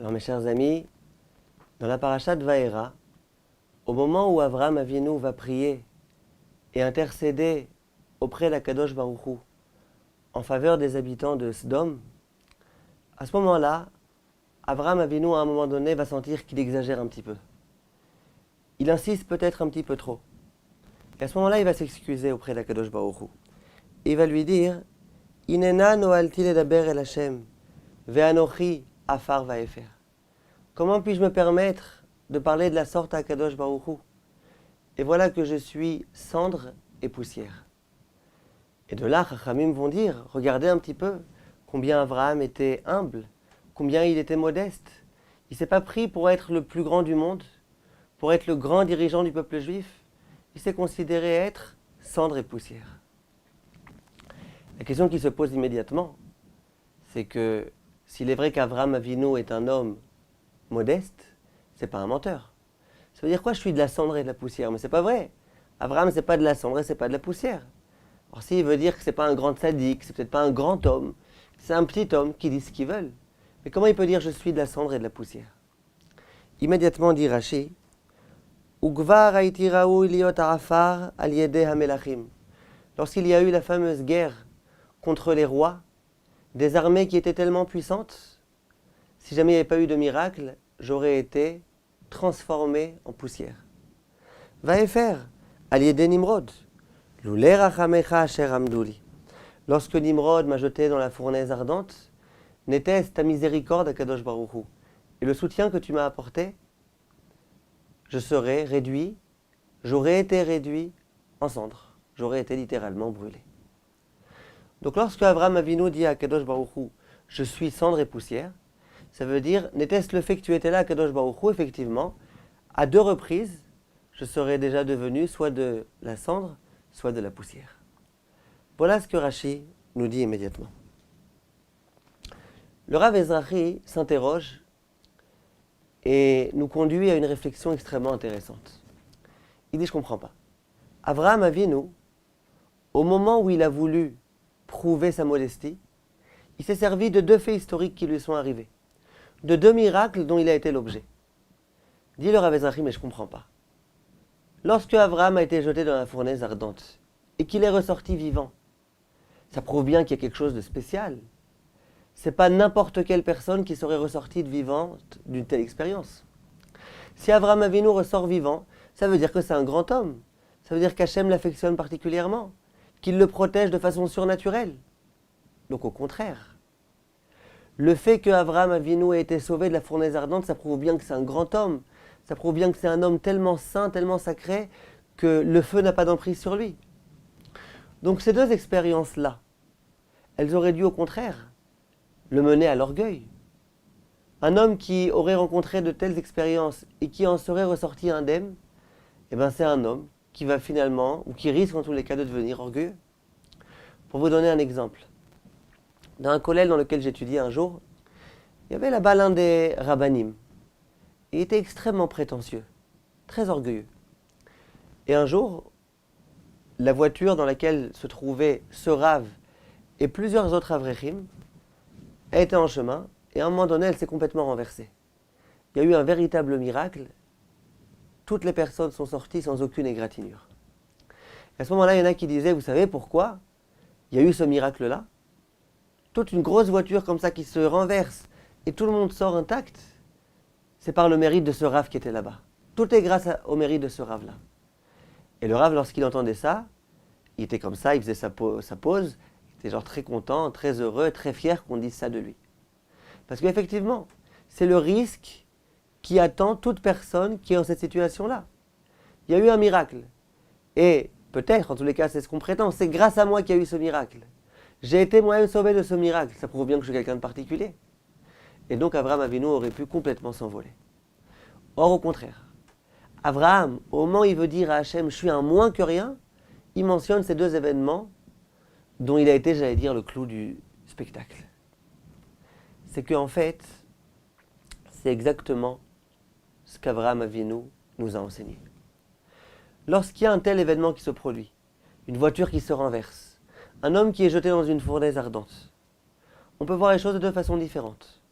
Alors mes chers amis, dans la paracha de Vaera, au moment où Avraham Avinu va prier et intercéder auprès d'Akadosh Baruch Hu en faveur des habitants de Sodome, à ce moment-là, Avraham Avinu à un moment donné va sentir qu'il exagère un petit peu. Il insiste peut-être un petit peu trop. Et à ce moment-là, il va s'excuser auprès d'Akadosh Baruch Hu. Il va lui dire « Inena noalti ledaber el Hashem, ve'anochi afar va'efer » Comment puis-je me permettre de parler de la sorte à Akadosh Baruch Hu? Et voilà que je suis cendre et poussière. Et de là, Chachamim vont dire, regardez un petit peu combien Avraham était humble, combien il était modeste. Il ne s'est pas pris pour être le plus grand du monde, pour être le grand dirigeant du peuple juif. Il s'est considéré être cendre et poussière. La question qui se pose immédiatement, c'est que s'il est vrai qu'Avraham Avinu est un homme modeste, c'est pas un menteur. Ça veut dire quoi, je suis de la cendre et de la poussière? Mais c'est pas vrai. Avraham, c'est pas de la cendre et c'est pas de la poussière. Alors s'il veut dire que c'est pas un grand sadique, c'est peut-être pas un grand homme, c'est un petit homme qui dit ce qu'il veut. Mais comment il peut dire je suis de la cendre et de la poussière? Immédiatement dit Rashi, Ugvar haiti raoui liot arafar al yedeh hamelachim. Lorsqu'il y a eu la fameuse guerre contre les rois, des armées qui étaient tellement puissantes, si jamais il n'y avait pas eu de miracle, j'aurais été transformé en poussière. Vaefer, al yedeh Nimrod, loulé rachamecha asher amdouli. Lorsque Nimrod m'a jeté dans la fournaise ardente, n'était-ce ta miséricorde à Kadosh Baruch Hu et le soutien que tu m'as apporté, je serais réduit, j'aurais été réduit en cendres. J'aurais été littéralement brûlé. Donc lorsque Avraham Avinu dit à Kadosh Baruch Hu, je suis cendre et poussière, ça veut dire, n'était-ce le fait que tu étais là à Kadosh Baruch Hu, effectivement, à 2 reprises, je serais déjà devenu soit de la cendre, soit de la poussière. Voilà ce que Rashi nous dit immédiatement. Le Rav Ezrahi s'interroge et nous conduit à une réflexion extrêmement intéressante. Il dit, je ne comprends pas. Avraham Avinu, au moment où il a voulu prouver sa modestie, il s'est servi de 2 faits historiques qui lui sont arrivés, de 2 miracles dont il a été l'objet. Dit le Rav Ezrahi, mais je ne comprends pas. Lorsque Avraham a été jeté dans la fournaise ardente et qu'il est ressorti vivant, ça prouve bien qu'il y a quelque chose de spécial. Ce n'est pas n'importe quelle personne qui serait ressortie de vivante d'une telle expérience. Si Avraham Avinu ressort vivant, ça veut dire que c'est un grand homme. Ça veut dire qu'Hachem l'affectionne particulièrement, qu'il le protège de façon surnaturelle. Donc au contraire, le fait que Avraham Avinu ait été sauvé de la fournaise ardente, ça prouve bien que c'est un grand homme. Ça prouve bien que c'est un homme tellement saint, tellement sacré, que le feu n'a pas d'emprise sur lui. Donc ces 2 expériences-là, elles auraient dû au contraire le mener à l'orgueil. Un homme qui aurait rencontré de telles expériences et qui en serait ressorti indemne, eh ben c'est un homme qui va finalement, ou qui risque en tous les cas de devenir orgueilleux. Pour vous donner un exemple, dans un collège dans lequel j'étudiais un jour, il y avait là-bas l'un des rabbanim. Il était extrêmement prétentieux, très orgueilleux. Et un jour, la voiture dans laquelle se trouvait ce rave et plusieurs autres avrechim était en chemin, et à un moment donné, elle s'est complètement renversée. Il y a eu un véritable miracle. Toutes les personnes sont sorties sans aucune égratignure. Et à ce moment-là, il y en a qui disaient, vous savez pourquoi il y a eu ce miracle-là? Toute une grosse voiture comme ça qui se renverse, et tout le monde sort intact, c'est par le mérite de ce rave qui était là-bas. Tout est grâce au mérite de ce rave-là. Et le rave, lorsqu'il entendait ça, il était comme ça, il faisait sa pause, il était genre très content, très heureux, très fier qu'on dise ça de lui. Parce qu'effectivement, c'est le risque qui attend toute personne qui est dans cette situation-là. Il y a eu un miracle. Et peut-être, en tous les cas, c'est ce qu'on prétend, c'est grâce à moi qu'il y a eu ce miracle. J'ai été moi-même sauvé de ce miracle. Ça prouve bien que je suis quelqu'un de particulier. Et donc Avraham Avinu aurait pu complètement s'envoler. Or, au contraire, Avraham, au moment où il veut dire à Hachem, je suis un moins que rien, il mentionne ces 2 événements dont il a été, j'allais dire, le clou du spectacle. C'est qu'en fait, c'est exactement ce qu'Avraham Avinu nous a enseigné. Lorsqu'il y a un tel événement qui se produit, une voiture qui se renverse, un homme qui est jeté dans une fournaise ardente, on peut voir les choses de 2 façons différentes.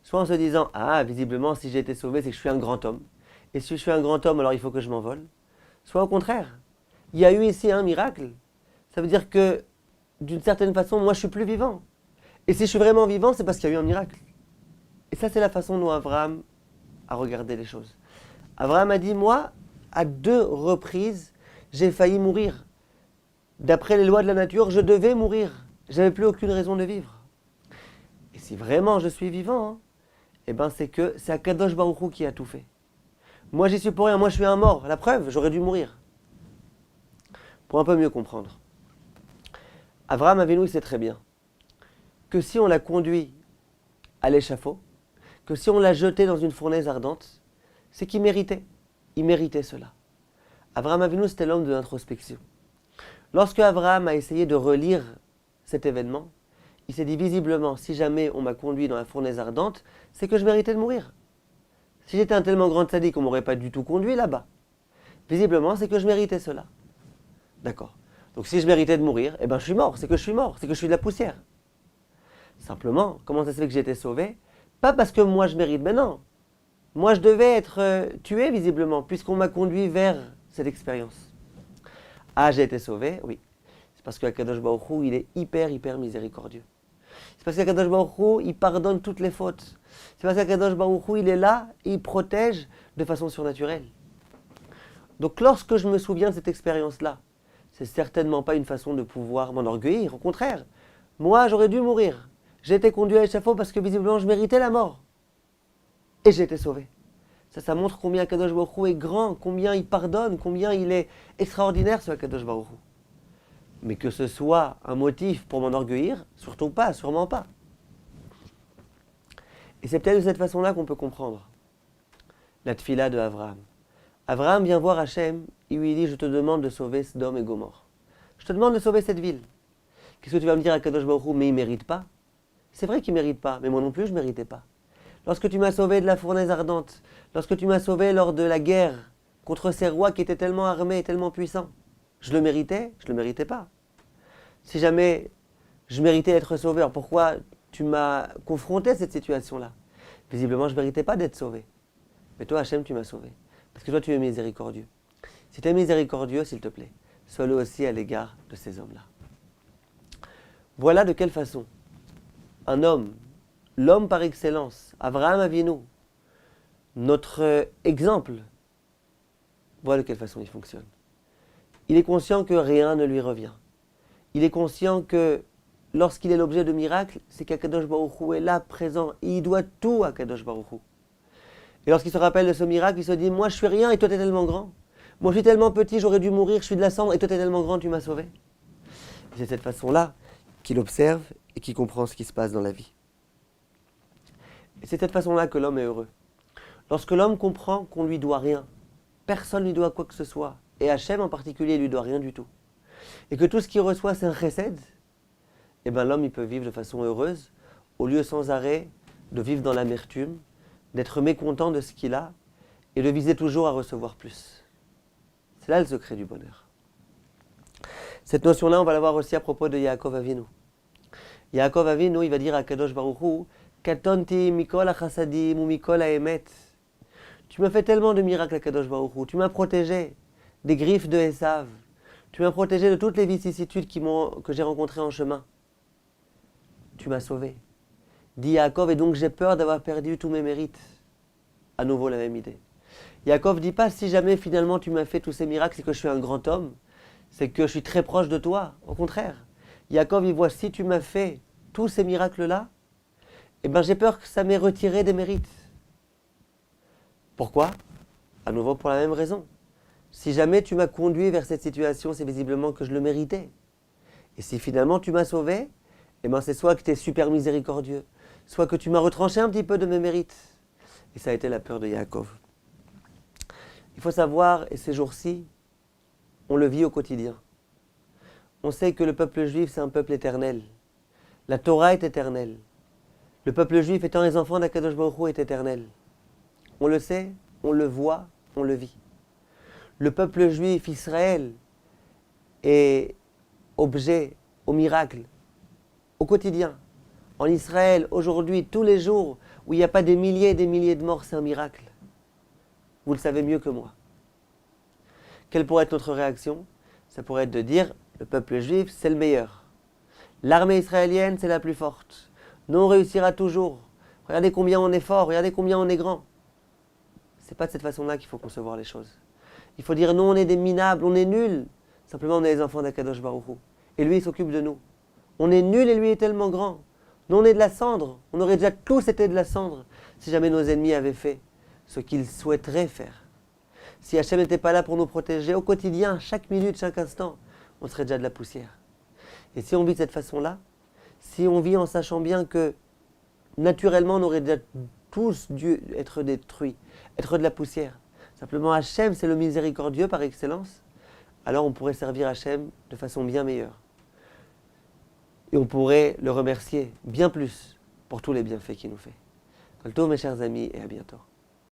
soit en se disant « Ah, visiblement, si j'ai été sauvé, c'est que je suis un grand homme. Et si je suis un grand homme, alors il faut que je m'envole. » Soit au contraire, il y a eu ici un miracle. Ça veut dire que, d'une certaine façon, moi je suis plus vivant. Et si je suis vraiment vivant, c'est parce qu'il y a eu un miracle. Et ça, c'est la façon dont Abraham a regardé les choses. Abraham a dit, moi, à 2 reprises, j'ai failli mourir. D'après les lois de la nature, je devais mourir. Je n'avais plus aucune raison de vivre. Et si vraiment je suis vivant, eh ben c'est que c'est Akadosh Baruch Hu qui a tout fait. Moi, j'y suis pour rien. Moi, je suis un mort. La preuve, j'aurais dû mourir. Pour un peu mieux comprendre. Abraham Avinu, il sait très bien que si on l'a conduit à l'échafaud, que si on l'a jeté dans une fournaise ardente, c'est qu'il méritait. Il méritait cela. Abraham Avinu, c'était l'homme de l'introspection. Lorsque Abraham a essayé de relire cet événement, il s'est dit visiblement, si jamais on m'a conduit dans la fournaise ardente, c'est que je méritais de mourir. Si j'étais un tellement grand tzaddik, on ne m'aurait pas du tout conduit là-bas. Visiblement, c'est que je méritais cela. D'accord. Donc si je méritais de mourir, eh ben je suis mort, c'est que je suis mort, c'est que je suis de la poussière. Simplement, comment ça se fait que j'ai été sauvé? Pas parce que moi je mérite, mais non. Moi je devais être tué visiblement, puisqu'on m'a conduit vers cette expérience. Ah, j'ai été sauvé, oui. C'est parce que Akadosh Baruch Hu, il est hyper miséricordieux. C'est parce qu'Akadosh Baruch Hu, il pardonne toutes les fautes. C'est parce qu'Akadosh Baruch Hu, il est là et il protège de façon surnaturelle. Donc lorsque je me souviens de cette expérience-là, c'est certainement pas une façon de pouvoir m'enorgueillir. Au contraire, moi j'aurais dû mourir. J'ai été conduit à l'échafaud parce que visiblement je méritais la mort. Et j'ai été sauvé. Ça montre combien Akadosh Baruch Hu est grand, combien il pardonne, combien il est extraordinaire ce Akadosh Baruch Hu. Mais que ce soit un motif pour m'enorgueillir, surtout pas, sûrement pas. Et c'est peut-être de cette façon-là qu'on peut comprendre la tfila de Abraham. Abraham vient voir Hachem et lui dit, je te demande de sauver Sodome et Gomorrhe. Je te demande de sauver cette ville. Qu'est-ce que tu vas me dire à Kadosh Baruch Hu? Mais il ne mérite pas. C'est vrai qu'il ne mérite pas, mais moi non plus je ne méritais pas. Lorsque tu m'as sauvé de la fournaise ardente, lorsque tu m'as sauvé lors de la guerre contre ces rois qui étaient tellement armés, tellement puissants, je le méritais? Je ne le méritais pas. Si jamais je méritais d'être sauvé, alors pourquoi tu m'as confronté à cette situation-là? Visiblement, je ne méritais pas d'être sauvé. Mais toi, Hachem, tu m'as sauvé. Parce que toi, tu es miséricordieux. Si tu es miséricordieux, s'il te plaît, sois-le aussi à l'égard de ces hommes-là. Voilà de quelle façon un homme, l'homme par excellence, Abraham Avinu, notre exemple, voilà de quelle façon il fonctionne. Il est conscient que rien ne lui revient. Il est conscient que lorsqu'il est l'objet de miracles, c'est qu'Akadosh Baruch Hu est là, présent, et il doit tout à Akadosh Baruch Hu. Et lorsqu'il se rappelle de ce miracle, il se dit, moi je suis rien et toi tu es tellement grand. Moi je suis tellement petit, j'aurais dû mourir, je suis de la cendre et toi tu es tellement grand, tu m'as sauvé. Et c'est de cette façon-là qu'il observe et qu'il comprend ce qui se passe dans la vie. Et c'est de cette façon-là que l'homme est heureux. Lorsque l'homme comprend qu'on ne lui doit rien, personne ne lui doit quoi que ce soit, et Hachem en particulier ne lui doit rien du tout, et que tout ce qu'il reçoit c'est un chesed, eh bien l'homme il peut vivre de façon heureuse, au lieu sans arrêt de vivre dans l'amertume, d'être mécontent de ce qu'il a, et de viser toujours à recevoir plus. C'est là le secret du bonheur. Cette notion-là, on va la voir aussi à propos de Yaakov Avinu. Yaakov Avinu, il va dire à Kadosh Baruch Hu, Katonti mikol ha-chasadim ou mikol ha-emet. Tu m'as fait tellement de miracles à Kadosh Baruch Hu. Tu m'as protégé des griffes de Esav. Tu m'as protégé de toutes les vicissitudes que j'ai rencontrées en chemin. Tu m'as sauvé. Dit Yaakov, et donc j'ai peur d'avoir perdu tous mes mérites. À nouveau la même idée. Yaakov dit pas, si jamais finalement tu m'as fait tous ces miracles, c'est que je suis un grand homme, c'est que je suis très proche de toi. Au contraire, Yaakov il voit, si tu m'as fait tous ces miracles-là, eh ben j'ai peur que ça m'ait retiré des mérites. Pourquoi? À nouveau pour la même raison. Si jamais tu m'as conduit vers cette situation, c'est visiblement que je le méritais. Et si finalement tu m'as sauvé, eh ben c'est soit que tu es super miséricordieux, soit que tu m'as retranché un petit peu de mes mérites. Et ça a été la peur de Yaakov. Il faut savoir, et ces jours-ci, on le vit au quotidien. On sait que le peuple juif, c'est un peuple éternel. La Torah est éternelle. Le peuple juif, étant les enfants d'Akadosh Baruch Hu, est éternel. On le sait, on le voit, on le vit. Le peuple juif, Israël, est objet au miracle, au quotidien. En Israël, aujourd'hui, tous les jours, où il n'y a pas des milliers et des milliers de morts, c'est un miracle. Vous le savez mieux que moi. Quelle pourrait être notre réaction? Ça pourrait être de dire, le peuple juif, c'est le meilleur. L'armée israélienne, c'est la plus forte. Nous, on réussira toujours. Regardez combien on est fort, regardez combien on est grand. C'est pas de cette façon-là qu'il faut concevoir les choses. Il faut dire, nous, on est des minables, on est nuls. Simplement, on est les enfants d'Akadosh Baruch Hu. Et lui, il s'occupe de nous. On est nuls et lui est tellement grand. Nous, on est de la cendre. On aurait déjà tous été de la cendre si jamais nos ennemis avaient fait ce qu'ils souhaiteraient faire. Si Hachem n'était pas là pour nous protéger au quotidien, chaque minute, chaque instant, on serait déjà de la poussière. Et si on vit de cette façon-là, si on vit en sachant bien que naturellement on aurait déjà tous dû être détruits, être de la poussière, simplement Hachem c'est le miséricordieux par excellence, alors on pourrait servir Hachem de façon bien meilleure. Et on pourrait le remercier bien plus pour tous les bienfaits qu'il nous fait. Kol tov, mes chers amis, et à bientôt.